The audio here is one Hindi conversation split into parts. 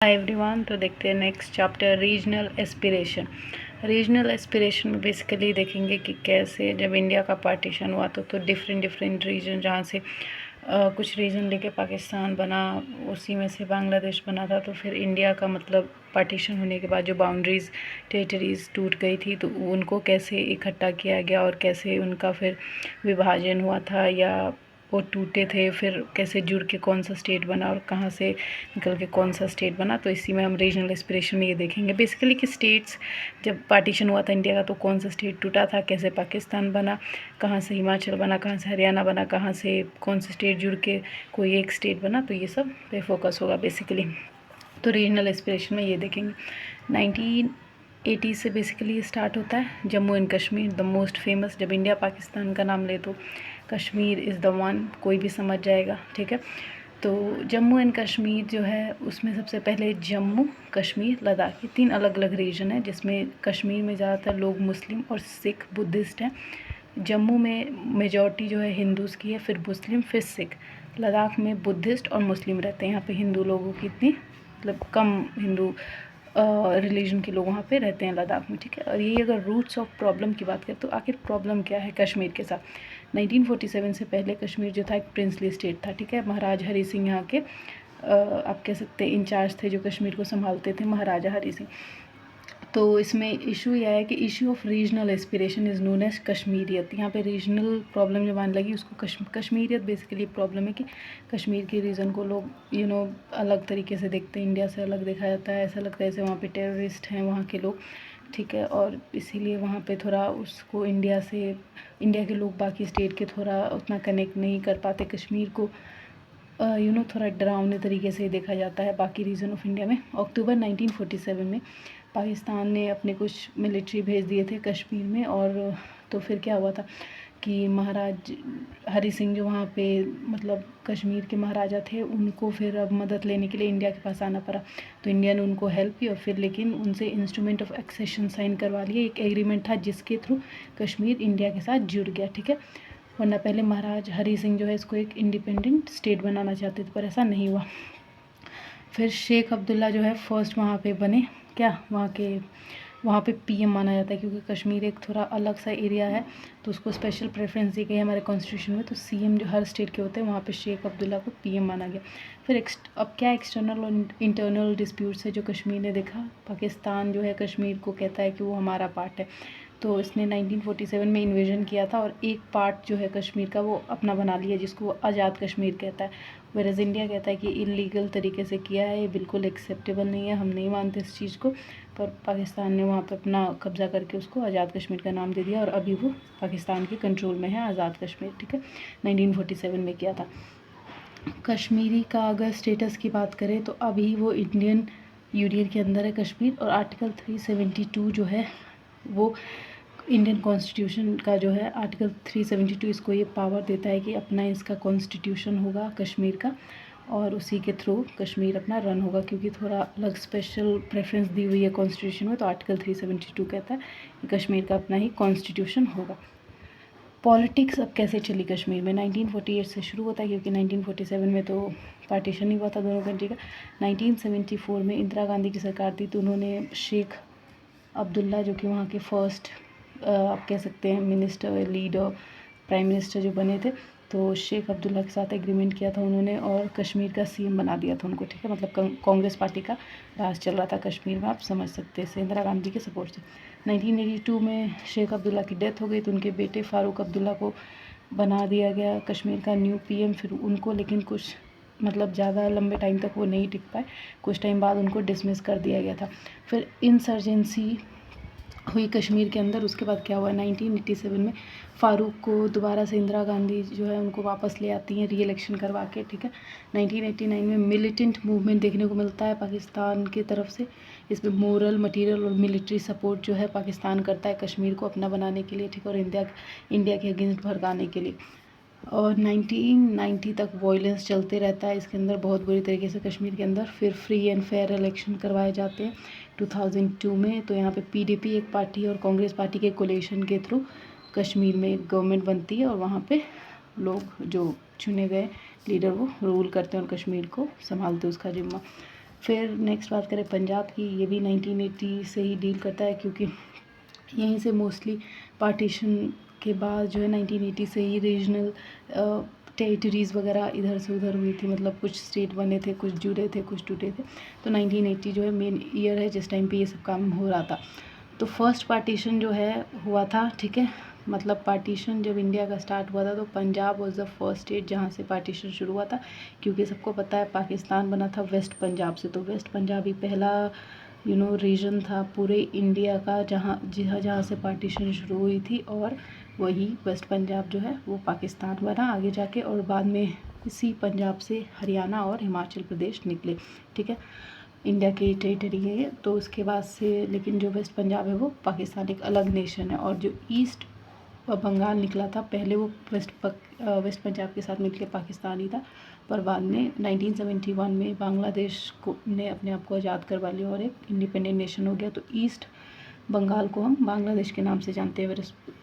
Hi everyone. तो देखते हैं next chapter regional aspiration. Regional aspiration में बेसिकली देखेंगे कि कैसे जब इंडिया का पार्टीशन हुआ तो डिफरेंट रीजन, जहाँ से कुछ रीजन लेके पाकिस्तान बना, उसी में से बांग्लादेश बना था। तो फिर इंडिया का मतलब पार्टीशन होने के बाद जो बाउंड्रीज़ टेरिटरीज़ टूट गई थी तो उनको कैसे इकट्ठा किया गया और कैसे उनका फिर विभाजन हुआ था, या वो टूटे थे फिर कैसे जुड़ के कौन सा स्टेट बना और कहाँ से निकल के कौन सा स्टेट बना। तो इसी में हम रीजनल एस्पिरेशन में ये देखेंगे बेसिकली कि स्टेट्स जब पार्टीशन हुआ था इंडिया का तो कौन सा स्टेट टूटा था, कैसे पाकिस्तान बना, कहाँ से हिमाचल बना, कहाँ से हरियाणा बना, कहाँ से कौन से स्टेट जुड़ के कोई एक स्टेट बना। तो ये सब पे फोकस होगा बेसिकली। तो रीजनल एस्पिरेशन में ये देखेंगे 1980 से बेसिकली स्टार्ट होता है। Jammu and Kashmir the most famous. जब इंडिया पाकिस्तान का नाम ले तो कश्मीर इज़ द वन, कोई भी समझ जाएगा, ठीक है। तो जम्मू एंड कश्मीर जो है उसमें सबसे पहले जम्मू कश्मीर लद्दाख, ये 3 अलग अलग रीजन है, जिसमें कश्मीर में ज़्यादातर लोग मुस्लिम और सिख बुद्धिस्ट हैं। जम्मू में मेजॉरिटी जो है हिंदूज़ की है, फिर मुस्लिम, फिर सिख। लद्दाख में बुद्धिस्ट और मुस्लिम रहते हैं। यहाँ पे हिंदू लोगों की इतनी मतलब कम हिंदू रिलीजन के लोग वहाँ पे रहते हैं लद्दाख में, ठीक है। और यही अगर रूट्स ऑफ प्रॉब्लम की बात करें तो आखिर प्रॉब्लम क्या है कश्मीर के साथ। 1947 से पहले कश्मीर जो था एक प्रिंसली स्टेट था, ठीक है। महाराज हरी सिंह यहाँ के आप कह सकते हैं इंचार्ज थे, जो कश्मीर को संभालते थे, महाराजा हरी सिंह। तो इसमें इशू यह है कि issue of regional aspiration is known as Kashmiriyat. यहाँ पे रीजनल प्रॉब्लम जो मान लगी उसको कश्मीरियत बेसिकली प्रॉब्लम है कि कश्मीर के रीजन को लोग अलग तरीके से देखते हैं, इंडिया से अलग देखा जाता है। ऐसा लगता है जैसे वहाँ पे टेररिस्ट हैं वहाँ के लोग, ठीक है। और इसीलिए वहाँ पे थोड़ा उसको इंडिया के लोग बाकी स्टेट के थोड़ा उतना कनेक्ट नहीं कर पाते। कश्मीर को थोड़ा डरावने तरीके से देखा जाता है बाकी रीजन ऑफ इंडिया में। अक्टूबर 1947 में पाकिस्तान ने अपने कुछ मिलिट्री भेज दिए थे कश्मीर में, और तो फिर क्या हुआ था कि महाराज हरी सिंह जो वहाँ पे मतलब कश्मीर के महाराजा थे, उनको फिर अब मदद लेने के लिए इंडिया के पास आना पड़ा। तो इंडिया ने उनको हेल्प की और फिर लेकिन उनसे इंस्ट्रूमेंट ऑफ एक्सेशन साइन करवा लिए। एक एग्रीमेंट था जिसके थ्रू कश्मीर इंडिया के साथ जुड़ गया, ठीक है। वरना पहले महाराज हरी सिंह जो है इसको एक इंडिपेंडेंट स्टेट बनाना चाहते थे, पर ऐसा नहीं हुआ। फिर शेख अब्दुल्ला जो है फर्स्ट वहाँ पे बने, क्या वहाँ पे पीएम माना जाता है, क्योंकि कश्मीर एक थोड़ा अलग सा एरिया है तो उसको स्पेशल प्रेफरेंस दी गई है हमारे कॉन्स्टिट्यूशन में। तो सीएम जो हर स्टेट के होते हैं वहाँ पे शेख अब्दुल्ला को पीएम माना गया। फिर अब क्या एक्सटर्नल और इंटरनल डिस्प्यूट्स है जो कश्मीर ने देखा। पाकिस्तान जो है कश्मीर को कहता है कि वो हमारा पार्ट है, तो इसने 1947 में इन्वेजन किया था और एक पार्ट जो है कश्मीर का वो अपना बना लिया, जिसको वो आज़ाद कश्मीर कहता है। वेरएज़ इंडिया कहता है कि इलीगल तरीके से किया है, ये बिल्कुल एक्सेप्टेबल नहीं है, हम नहीं मानते इस चीज़ को। पर पाकिस्तान ने वहाँ पे अपना कब्ज़ा करके उसको आज़ाद कश्मीर का नाम दे दिया और अभी वो पाकिस्तान के कंट्रोल में है आज़ाद कश्मीर, ठीक है। 1947 में किया था। कश्मीरी का अगर स्टेटस की बात करें तो अभी वो इंडियन यूनियन के अंदर है कश्मीर, और आर्टिकल 372 जो है वो इंडियन कॉन्स्टिट्यूशन का जो है आर्टिकल 372 इसको ये पावर देता है कि अपना इसका कॉन्स्टिट्यूशन होगा कश्मीर का, और उसी के थ्रू कश्मीर अपना रन होगा, क्योंकि थोड़ा अलग स्पेशल प्रेफरेंस दी हुई है कॉन्स्टिट्यूशन में। तो आर्टिकल 372 कहता है कि कश्मीर का अपना ही कॉन्स्टिट्यूशन होगा। पॉलिटिक्स अब कैसे चली कश्मीर में, 1948 से शुरू होता है, क्योंकि 1947 में तो पार्टीशन ही हुआ था दोनों कंट्री का। 1974 में इंदिरा गांधी की सरकार थी, तो उन्होंने शेख अब्दुल्ला जो कि वहाँ के फर्स्ट आप कह सकते हैं मिनिस्टर, लीडर, प्राइम मिनिस्टर जो बने थे, तो शेख अब्दुल्ला के साथ एग्रीमेंट किया था उन्होंने और कश्मीर का सीएम बना दिया था उनको, ठीक है। मतलब कांग्रेस पार्टी का राज चल रहा था कश्मीर में, आप समझ सकते हैं, इंदिरा गांधी के सपोर्ट से। 1982 में शेख अब्दुल्ला की डेथ हो गई, तो उनके बेटे फ़ारूक अब्दुल्ला को बना दिया गया कश्मीर का न्यू पीएम। फिर उनको लेकिन कुछ मतलब ज़्यादा लंबे टाइम तक वो नहीं टिक पाए, कुछ टाइम बाद उनको डिसमिस कर दिया गया था। फिर इंसर्जेंसी हुई कश्मीर के अंदर। उसके बाद क्या हुआ, 1987 में फ़ारूक को दोबारा से इंदिरा गांधी जो है उनको वापस ले आती हैं री इलेक्शन करवा के, ठीक है। 1989 में मिलिटेंट मूवमेंट देखने को मिलता है पाकिस्तान की तरफ से। इसमें मोरल, मटेरियल और मिलिट्री सपोर्ट जो है पाकिस्तान करता है कश्मीर को अपना बनाने के लिए, ठीक है, और इंडिया के अगेंस्ट भड़काने के लिए। और 1990 तक वॉयलेंस चलते रहता है इसके अंदर बहुत बुरी तरीके से कश्मीर के अंदर। फिर फ्री एंड फेयर इलेक्शन करवाए जाते हैं 2002 में। तो यहाँ पे पीडीपी एक पार्टी और कांग्रेस पार्टी के कोलेशन के थ्रू कश्मीर में एक गवर्नमेंट बनती है और वहाँ पे लोग जो चुने गए लीडर वो रूल करते हैं और कश्मीर को संभालते हैं उसका जिम्मा। फिर नेक्स्ट बात करें पंजाब की, ये भी 1980 से ही डील करता है, क्योंकि यहीं से मोस्टली पार्टीशन के बाद जो है 1980 से ही रीजनल टेरिटरीज़ वगैरह इधर से उधर हुई थी, मतलब कुछ स्टेट बने थे, कुछ जुड़े थे, कुछ टूटे थे। तो 1980 जो है मेन ईयर है जिस टाइम पे ये सब काम हो रहा था। तो फर्स्ट पार्टीशन जो है हुआ था, ठीक है, मतलब पार्टीशन जब इंडिया का स्टार्ट हुआ था तो Punjab was the first state जहाँ से पार्टीशन शुरू हुआ था, क्योंकि सबको पता है पाकिस्तान बना था वेस्ट पंजाब से। तो वेस्ट पंजाब ही पहला रीजन था पूरे इंडिया का जहाँ जहाँ से पार्टीशन शुरू हुई थी, और वही वेस्ट पंजाब जो है वो पाकिस्तान बना आगे जाके, और बाद में इसी पंजाब से हरियाणा और हिमाचल प्रदेश निकले, ठीक है, इंडिया की टेरिटरी है ये। तो उसके बाद से लेकिन जो वेस्ट पंजाब है वो पाकिस्तान एक अलग नेशन है, और जो ईस्ट बंगाल निकला था पहले वो वेस्ट पंजाब के साथ मिलकर पाकिस्तान ही था, पर बाद में 1971 में बांग्लादेश को ने अपने आप को आज़ाद करवा लिया और एक इंडिपेंडेंट नेशन हो गया। तो ईस्ट बंगाल को हम बांग्लादेश के नाम से जानते हैं,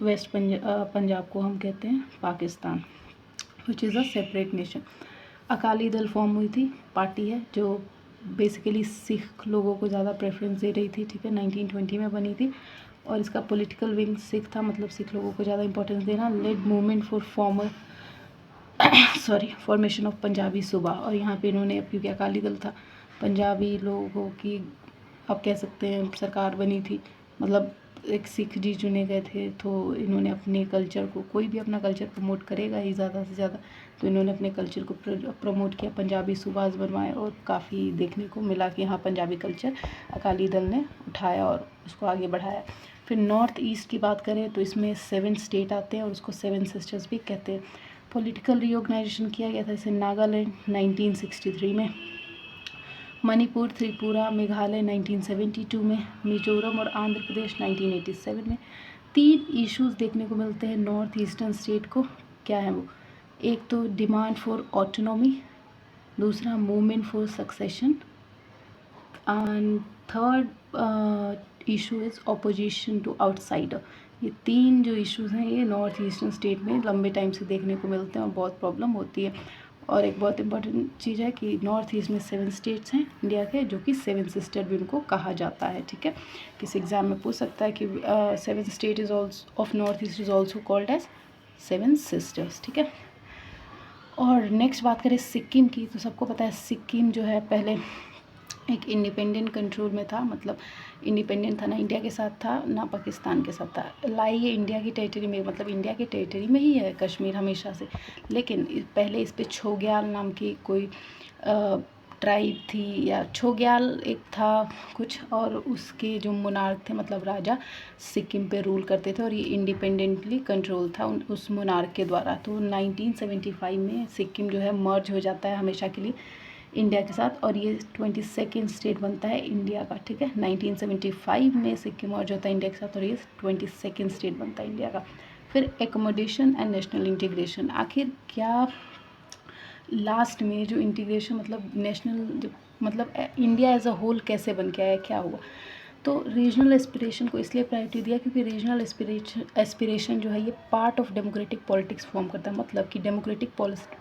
वेस्ट पंजाब को हम कहते हैं Pakistan, which is a separate nation. Akali Dal form हुई थी, पार्टी है जो बेसिकली सिख लोगों को ज़्यादा प्रेफरेंस दे रही थी, ठीक है, 1920 में बनी थी, और इसका पॉलिटिकल विंग सिख था, मतलब सिख लोगों को ज़्यादा इंपॉर्टेंस देना। Led movement for formation of Punjabi Suba, और यहाँ पे इन्होंने, अब क्योंकि अकाली दल था, पंजाबी लोगों की आप कह सकते हैं सरकार बनी थी, मतलब एक सिख जी चुने गए थे, तो इन्होंने अपने कल्चर को, कोई भी अपना कल्चर प्रमोट करेगा ही ज़्यादा से ज़्यादा, तो इन्होंने अपने कल्चर को प्रमोट किया, पंजाबी सूबाज बनवाए, और काफ़ी देखने को मिला कि हाँ पंजाबी कल्चर अकाली दल ने उठाया और उसको आगे बढ़ाया। फिर नॉर्थ ईस्ट की बात करें तो इसमें 7 स्टेट आते हैं और उसको 7 सिस्टर्स भी कहते हैं। पॉलिटिकल रीऑर्गेनाइजेशन किया गया था इसे नागालैंड 1963 में, मणिपुर, त्रिपुरा, मेघालय 1972 में, मिजोरम और आंध्र प्रदेश 1987 में। 3 इश्यूज देखने को मिलते हैं नॉर्थ ईस्टर्न स्टेट को, क्या है वो, एक तो डिमांड फॉर ऑटोनॉमी, दूसरा movement for secession, and third issue is opposition to outsider. ये 3 जो इश्यूज़ हैं ये नॉर्थ ईस्टर्न स्टेट में लंबे टाइम से देखने को मिलते हैं और बहुत प्रॉब्लम होती है। और एक बहुत इंपॉर्टेंट चीज़ है कि नॉर्थ ईस्ट में 7 स्टेट्स हैं इंडिया के, जो कि 7 सिस्टर भी उनको कहा जाता है, ठीक है। किसी एग्जाम में पूछ सकता है कि 7 state is also of north east is also called as 7 sisters, ठीक है। और नेक्स्ट बात करें सिक्किम की, तो सबको पता है सिक्किम जो है पहले एक इंडिपेंडेंट कंट्रोल में था, मतलब इंडिपेंडेंट था, ना इंडिया के साथ था ना पाकिस्तान के साथ था। लाई ये इंडिया की टेरिटरी में, मतलब इंडिया की टेरिटरी में ही है कश्मीर हमेशा से, लेकिन पहले इस पर छोग्याल नाम की कोई ट्राइब थी, या छोग्याल एक था कुछ, और उसके जो मोनार्क थे, मतलब राजा, सिक्किम पे रूल करते थे, और ये इंडिपेंडेंटली कंट्रोल था उस मोनार्क के द्वारा। तो 1975 में सिक्किम जो है मर्ज हो जाता है हमेशा के लिए इंडिया के साथ, और ये 22nd स्टेट बनता है इंडिया का, ठीक है। 1975 में सिक्किम मर्ज होता है इंडिया के साथ, और ये 22nd स्टेट बनता है इंडिया का। फिर एकोमोडेशन एंड नेशनल इंटीग्रेशन, आखिर क्या लास्ट में जो इंटीग्रेशन, मतलब नेशनल, मतलब इंडिया एज अ होल कैसे बन के आया, क्या हुआ। तो रीजनल एस्पिरेशन को इसलिए प्रायोरिटी दिया क्योंकि रीजनल एस्पिरेशन जो है ये part of democratic politics form करता है, मतलब कि डेमोक्रेटिक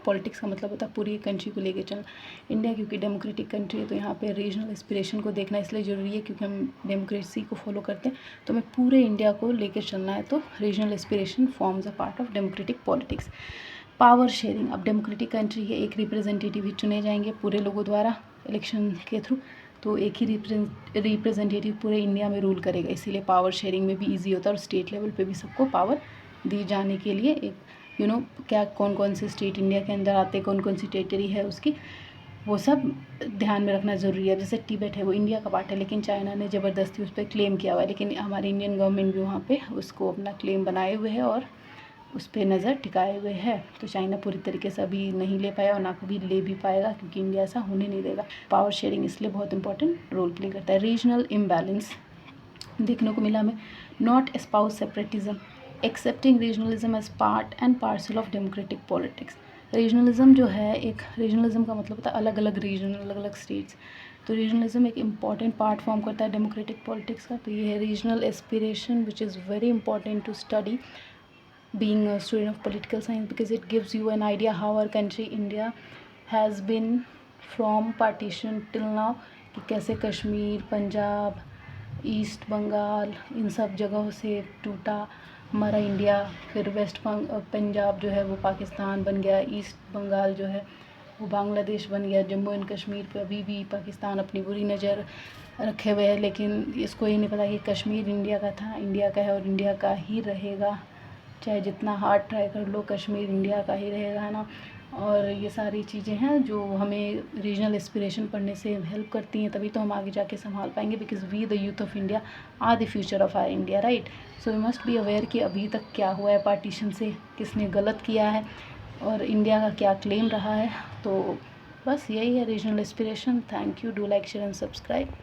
पॉलिटिक्स का मतलब होता है पूरी कंट्री को लेके चलना। इंडिया क्योंकि डेमोक्रेटिक कंट्री है तो यहाँ पे रीजनल एस्पिरेशन को देखना इसलिए ज़रूरी है क्योंकि हम डेमोक्रेसी को फॉलो करते हैं, तो हमें पूरे इंडिया को लेकर चलना है, तो regional aspiration forms a part of democratic politics. Power sharing, अब डेमोक्रेटिक कंट्री है, एक रिप्रेजेंटेटिव ही चुने जाएंगे पूरे लोगों द्वारा इलेक्शन के थ्रू, तो एक ही रिप्रेजेंटेटिव पूरे इंडिया में रूल करेगा, इसीलिए पावर शेयरिंग में भी इजी होता है, और स्टेट लेवल पे भी सबको पावर दी जाने के लिए एक क्या कौन कौन से स्टेट इंडिया के अंदर आते, कौन कौन सी टेरिटरी है उसकी, वो सब ध्यान में रखना ज़रूरी है। जैसे तिब्बत है वो इंडिया का पार्ट है, लेकिन चाइना ने ज़बरदस्ती उस पर क्लेम किया हुआ है, लेकिन हमारी इंडियन गवर्नमेंट भी वहाँ पे उसको अपना क्लेम बनाए हुए है और उस पर नज़र टिकाए हुए है। तो चाइना पूरी तरीके से अभी नहीं ले पाया और ना कभी ले भी पाएगा, क्योंकि इंडिया ऐसा होने नहीं देगा। पावर शेयरिंग इसलिए बहुत इंपॉर्टेंट रोल प्ले करता है। रीजनल इम्बैलेंस देखने को मिला हमें, not espouse separatism, accepting regionalism as part and parcel of democratic politics. Regionalism जो है, एक रीजनलिज्म का मतलब होता है अलग अलग रीजन, अलग अलग स्टेट्स, तो रीजनलिज्म एक इम्पॉर्टेंट पार्ट फॉर्म करता है डेमोक्रेटिक पॉलिटिक्स का। तो ये है regional aspiration which is very important to study being a student of political science, because it gives you an idea how our country India has been from partition till now कि कैसे कश्मीर, पंजाब, ईस्ट बंगाल, इन सब जगहों से टूटा हमारा इंडिया। फिर पंजाब जो है वो पाकिस्तान बन गया, ईस्ट बंगाल जो है वो बांग्लादेश बन गया। जम्मू एंड कश्मीर पे अभी भी पाकिस्तान अपनी बुरी नज़र रखे हुए है, लेकिन इसको ये नहीं पता कि कश्मीर इंडिया का था, इंडिया का है और इंडिया का ही रहेगा। चाहे जितना हार्ड ट्राई कर लो, कश्मीर इंडिया का ही रहेगा, है ना। और ये सारी चीज़ें हैं जो हमें रीजनल एस्पिरेशन पढ़ने से हेल्प करती हैं, तभी तो हम आगे जाके संभाल पाएंगे। Because we the youth of India are the future of our India, right. So we must be aware कि अभी तक क्या हुआ है पार्टीशन से, किसने गलत किया है और इंडिया का क्या क्लेम रहा है। तो बस यही है regional aspiration. Thank you, do like share and subscribe.